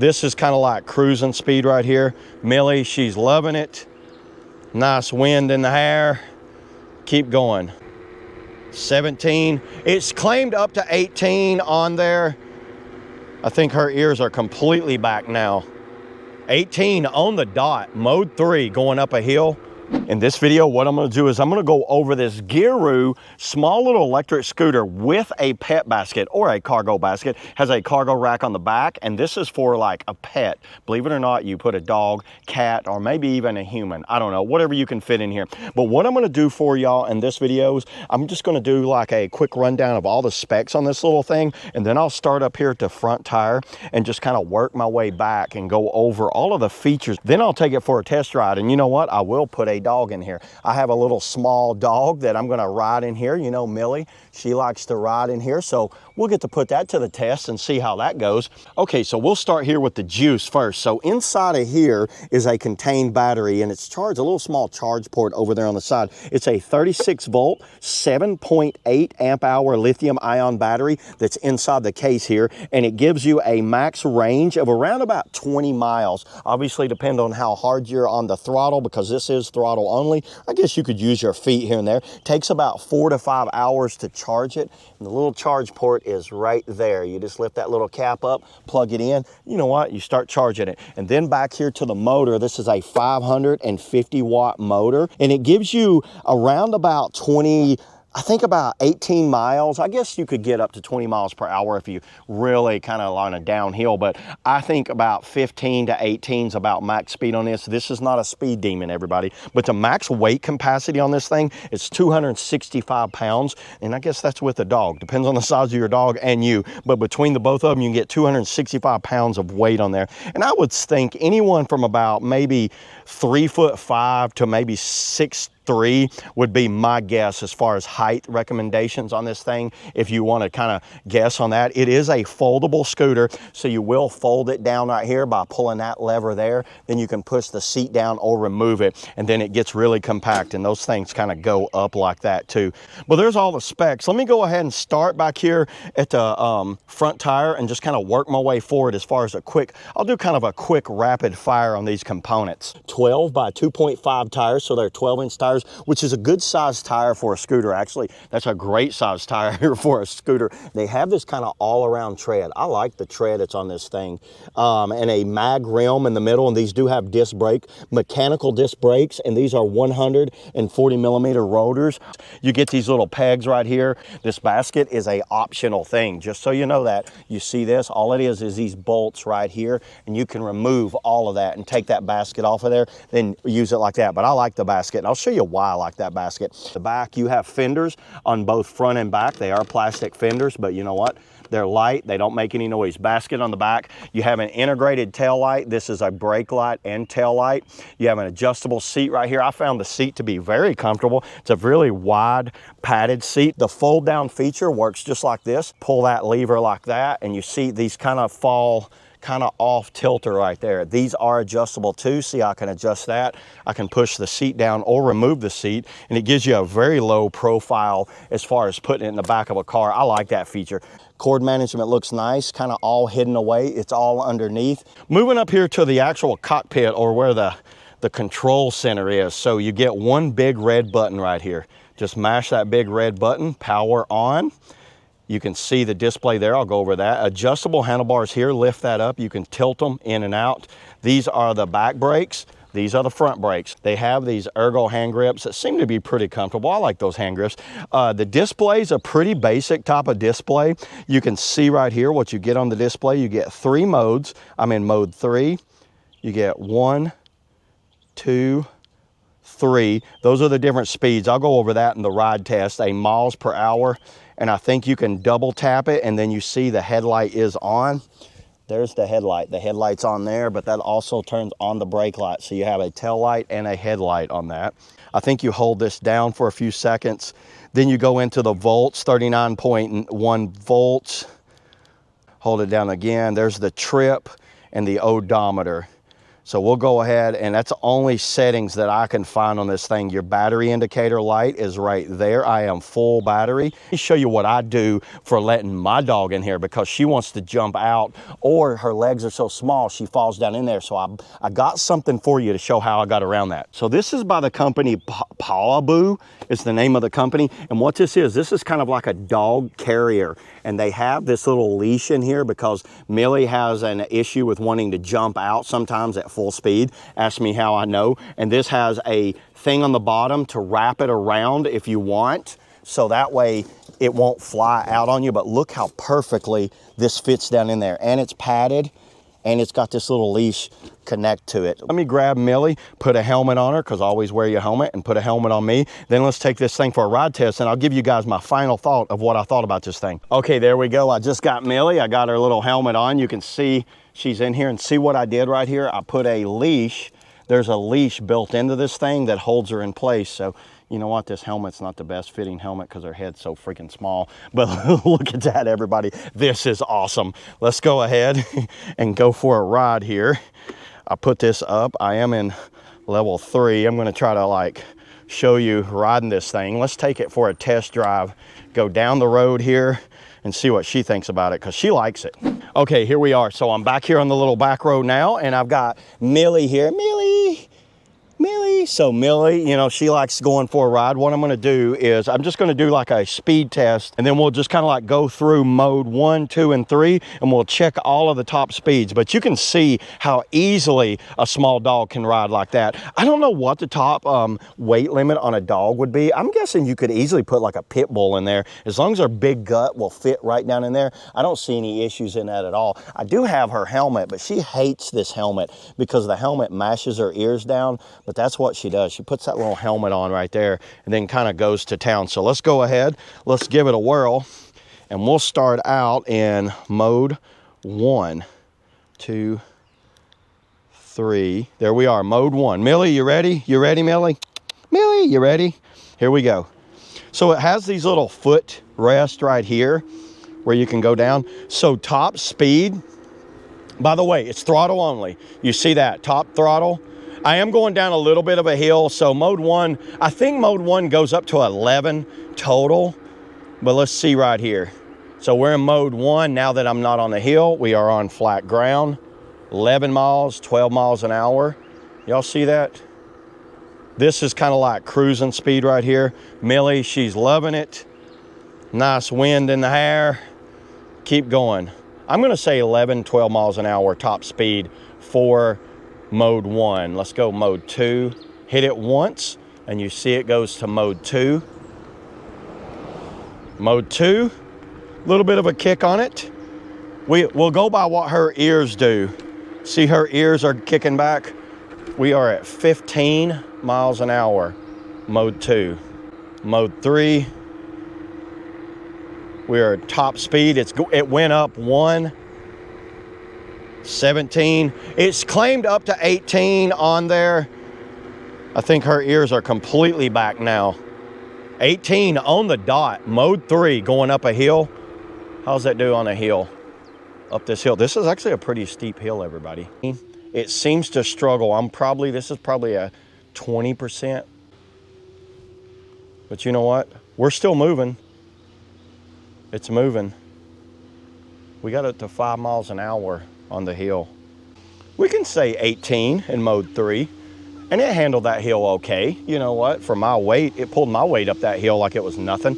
This is kind of like cruising speed right here. Millie, she's loving it. Nice wind in the hair. Keep going. 17. It's claimed up to 18 on there. I think her ears are completely back now. 18 on the dot, mode 3, going up a hill. In this video, what I'm gonna do is I'm gonna go over this Gyroor small little electric scooter with a pet basket or a cargo basket. Has a cargo rack on the back, and this is for like a pet. Believe it or not, you put a dog, cat, or maybe even a human. I don't know, whatever you can fit in here. But what I'm gonna do for y'all in this video is I'm just gonna do like a quick rundown of all the specs on this little thing, and then I'll start up here at the front tire and just kind of work my way back and go over all of the features. Then I'll take it for a test ride, and you know what? I will put a dog in here. I have a little small dog that I'm gonna ride in here. You know, Millie, she likes to ride in here, so we'll get to put that to the test and see how that goes. Okay, so we'll start here with the juice first. So inside of here is a contained battery, and it's charged, a little small charge port over there on the side. It's a 36 volt, 7.8 amp hour lithium ion battery that's inside the case here, and it gives you a max range of around about 20 miles. Obviously depend on how hard you're on the throttle, because this is throttle only. I guess you could use your feet here and there. Takes about 4 to 5 hours to charge it, and the little charge port is right there. You just lift that little cap up, plug it in. You know what? You start charging it. And then back here to the motor, this is a 550 watt motor, and it gives you around about 20, I think about 18 miles. I guess you could get up to 20 miles per hour if you really kind of on a downhill, but I think about 15 to 18 is about max speed on this. This is not a speed demon, everybody, but the max weight capacity on this thing is 265 pounds, and I guess that's with a dog. Depends on the size of your dog and you, but between the both of them, you can get 265 pounds of weight on there. And I would think anyone from about maybe 3'5" to maybe 6'3" would be my guess as far as height recommendations on this thing. If you want to kind of guess on that, it is a foldable scooter, so you will fold it down right here by pulling that lever there. Then you can push the seat down or remove it, and then it gets really compact, and those things kind of go up like that too. But there's all the specs. Let me go ahead and start back here at the front tire and just kind of work my way forward as far as I'll do kind of a quick rapid fire on these components. 12 by 2.5 tires, so they're 12-inch tires, which is a good size tire for a scooter. Actually, that's a great size tire for a scooter. They have this kind of all-around tread. I like the tread that's on this thing. And a mag rim in the middle, and these do have disc brake, mechanical disc brakes, and these are 140 millimeter rotors. You get these little pegs right here. This basket is a optional thing, just so you know that. You see this, all it is these bolts right here, and you can remove all of that and take that basket off of there, then use it like that. But I like the basket, and I'll show you why I like that basket. The back, you have fenders on both front and back. They are plastic fenders, but you know what? They're light, they don't make any noise. Basket on the back. You have an integrated tail light. This is a brake light and tail light. You have an adjustable seat right here. I found the seat to be very comfortable. It's a really wide padded seat. The fold down feature works just like this. Pull that lever like that, and you see these kind of fall kind of off tilter right there. These are adjustable too. See, I can adjust that. I can push the seat down or remove the seat, and it gives you a very low profile as far as putting it in the back of a car. I like that feature. Cord management looks nice, kind of all hidden away. It's all underneath. Moving up here to the actual cockpit, or where the control center is. So you get one big red button right here. Just mash that big red button, power on. You can see the display there. I'll go over that. Adjustable handlebars here, lift that up. You can tilt them in and out. These are the back brakes. These are the front brakes. They have these ergo hand grips that seem to be pretty comfortable. I like those hand grips. The display is a pretty basic type of display. You can see right here what you get on the display. You get 3 modes. I'm in mode 3. You get 1, 2, 3. Those are the different speeds. I'll go over that in the ride test. A miles per hour. And I think you can double tap it, and then you see the headlight is on. There's the headlight. The headlight's on there, but that also turns on the brake light. So you have a tail light and a headlight on that. I think you hold this down for a few seconds. Then you go into the volts, 39.1 volts. Hold it down again. There's the trip and the odometer. So we'll go ahead, and that's the only settings that I can find on this thing. Your battery indicator light is right there. I am full battery. Let me show you what I do for letting my dog in here, because she wants to jump out, or her legs are so small she falls down in there. So I got something for you to show how I got around that. So this is by the company Foldable is the name of the company. And what this is kind of like a dog carrier. And they have this little leash in here because Millie has an issue with wanting to jump out sometimes at full speed. Ask me how I know. And this has a thing on the bottom to wrap it around if you want, so that way it won't fly out on you. But look how perfectly this fits down in there, and it's padded, and it's got this little leash connect to it. Let me grab Millie, put a helmet on her, because I always wear your helmet, and put a helmet on me. Then let's take this thing for a ride test, and I'll give you guys my final thought of what I thought about this thing. Okay, there we go. I just got Millie. I got her little helmet on. You can see she's in here, and see what I did right here. I put a leash. There's a leash built into this thing that holds her in place. So you know what, this helmet's not the best fitting helmet because her head's so freaking small. But look at that, everybody. This is awesome. Let's go ahead and go for a ride here. I put this up. I am in level 3. I'm going to try to like show you riding this thing. Let's take it for a test drive. Go down the road here and see what she thinks about it, because she likes it. Okay, here we are. So I'm back here on the little back road now, and I've got Millie here. Millie. So Millie, you know, she likes going for a ride. What I'm gonna do is I'm just gonna do like a speed test, and then we'll just kind of like go through mode 1, 2, and 3, and we'll check all of the top speeds. But you can see how easily a small dog can ride like that. I don't know what the top weight limit on a dog would be. I'm guessing you could easily put like a pit bull in there. As long as her big gut will fit right down in there, I don't see any issues in that at all. I do have her helmet, but she hates this helmet because the helmet mashes her ears down. But that's what she does. She puts that little helmet on right there and then kind of goes to town. So let's go ahead, let's give it a whirl, and we'll start out in mode 1, 2, 3. There we are, mode 1. Millie, you ready? You ready, Millie? Millie, you ready? Here we go. So it has these little foot rests right here where you can go down. So top speed, by the way, it's throttle only. You see that, top throttle? I am going down a little bit of a hill, so mode 1, I think mode 1 goes up to 11 total, but let's see right here. So we're in mode 1 now that I'm not on the hill. We are on flat ground, 11 miles, 12 miles an hour. Y'all see that? This is kind of like cruising speed right here. Millie, she's loving it. Nice wind in the hair. Keep going. I'm gonna say 11, 12 miles an hour top speed for mode 1. Let's go mode 2. Hit it once and you see it goes to mode 2. Mode 2, a little bit of a kick on it. We'll go by what her ears do. See, her ears are kicking back. We are at 15 miles an hour, mode 2. Mode 3, we are at top speed. It went up 1. 17. It's claimed up to 18 on there. I think her ears are completely back now. 18 on the dot. Mode 3 going up a hill. How's that do on a hill? Up this hill. This is actually a pretty steep hill, everybody. It seems to struggle. This is probably a 20%. But you know what? We're still moving. It's moving. We got it to 5 miles an hour on the hill. We can say 18 in mode 3, and it handled that hill okay. You know what? For my weight, it pulled my weight up that hill like it was nothing.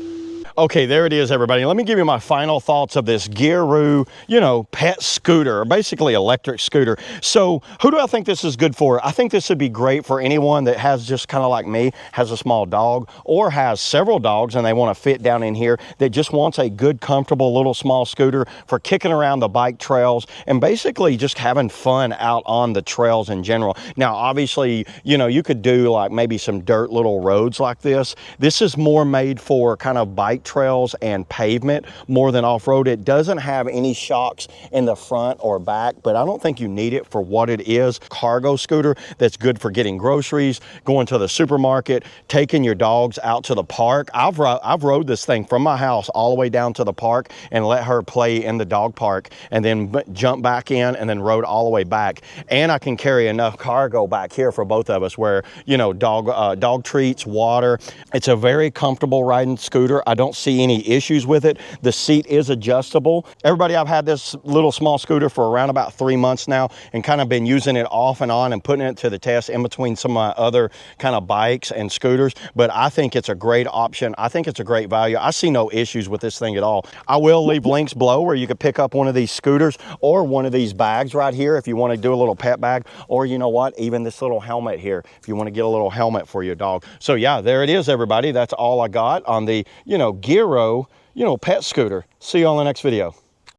Okay, there it is, everybody. Let me give you my final thoughts of this Gyroor, you know, pet scooter, or basically electric scooter. So who do I think this is good for? I think this would be great for anyone that has, just kind of like me, has a small dog or has several dogs and they want to fit down in here, that just wants a good, comfortable little small scooter for kicking around the bike trails and basically just having fun out on the trails in general. Now, obviously, you know, you could do like maybe some dirt little roads like this. This is more made for kind of bike trails and pavement more than off-road. It doesn't have any shocks in the front or back, but I don't think you need it for what it is. Cargo scooter that's good for getting groceries, going to the supermarket, taking your dogs out to the park. I've rode this thing from my house all the way down to the park and let her play in the dog park, and then jump back in and then rode all the way back. And I can carry enough cargo back here for both of us, where, you know, dog treats, water. It's a very comfortable riding scooter. I don't see any issues with it. The seat is adjustable. Everybody, I've had this little small scooter for around about 3 months now, and kind of been using it off and on and putting it to the test in between some of my other kind of bikes and scooters. But I think it's a great option. I think it's a great value. I see no issues with this thing at all. I will leave links below where you could pick up one of these scooters or one of these bags right here if you want to do a little pet bag, or you know what, even this little helmet here if you want to get a little helmet for your dog. So yeah, there it is, everybody. That's all I got on the, you know, Gyroor, you know, pet scooter. See you on the next video.